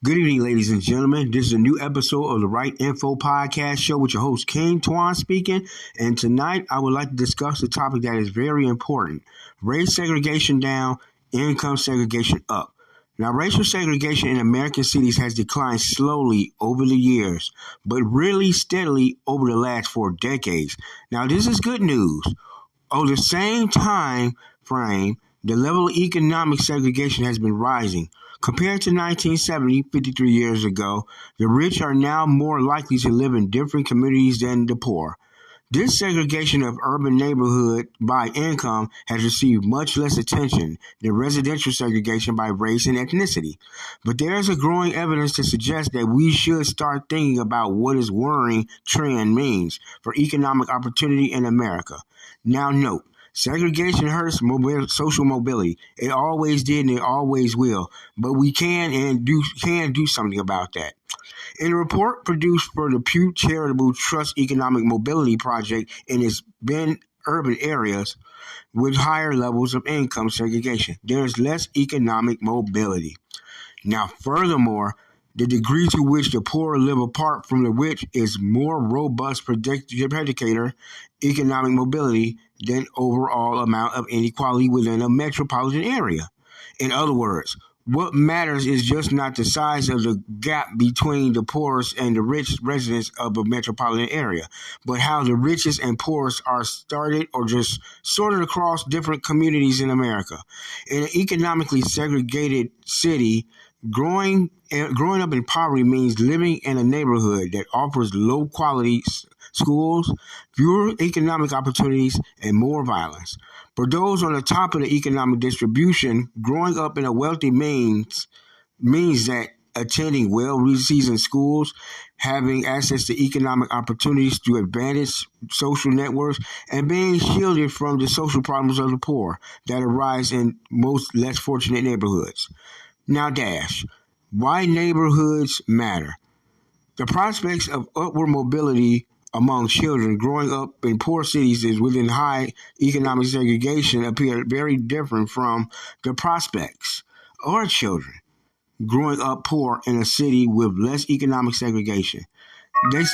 Good evening, ladies and gentlemen. This is a new episode of the Right Info Podcast Show with your host, King Twan speaking. And tonight, I would like to discuss a topic that is very important. Race segregation down, income segregation up. Now, racial segregation in American cities has declined slowly over the years, but really steadily over the last 4 decades. Now, this is good news. Over the same time frame, the level of economic segregation has been rising. Compared to 1970, 53 years ago, the rich are now more likely to live in different communities than the poor. This segregation of urban neighborhood by income has received much less attention than residential segregation by race and ethnicity. But there is a growing evidence to suggest that we should start thinking about what this worrying trend means for economic opportunity in America. Now note, segregation hurts social mobility. It always did and it always will. But we can do something about that. In a report produced for the Pew Charitable Trust Economic Mobility Project in its Bend urban areas with higher levels of income segregation, there is less economic mobility. Now, furthermore, the degree to which the poor live apart from the rich is more robust predicator economic mobility than overall amount of inequality within a metropolitan area. In other words, what matters is just not the size of the gap between the poorest and the rich residents of a metropolitan area, but how the richest and poorest are started or just sorted across different communities in America. In an economically segregated city, growing up in poverty means living in a neighborhood that offers low quality schools, fewer economic opportunities, and more violence. For those on the top of the economic distribution, growing up in a wealthy means that attending well-seasoned schools, having access to economic opportunities through advantaged social networks, and being shielded from the social problems of the poor that arise in most less fortunate neighborhoods. Now, why neighborhoods matter. The prospects of upward mobility among children growing up in poor cities is within high economic segregation appear very different from the prospects of children growing up poor in a city with less economic segregation. The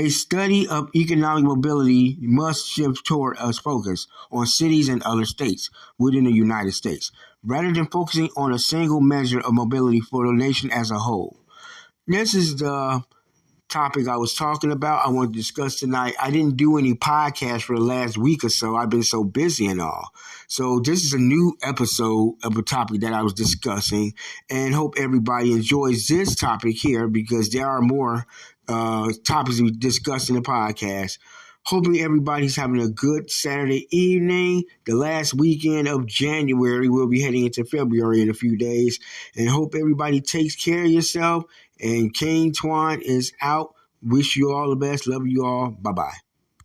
study of economic mobility must shift toward us focus on cities and other states within the United States, rather than focusing on a single measure of mobility for the nation as a whole. This is the topic I was talking about. I want to discuss tonight. I didn't do any podcasts for the last week or so. I've been so busy and all. So this is a new episode of a topic that I was discussing, and hope everybody enjoys this topic here because there are more topics we discuss in the podcast. Hoping everybody's having a good Saturday evening. The last weekend of January, we'll be heading into February in a few days. And hope everybody takes care of yourself. And King Twan is out. Wish you all the best. Love you all. Bye-bye.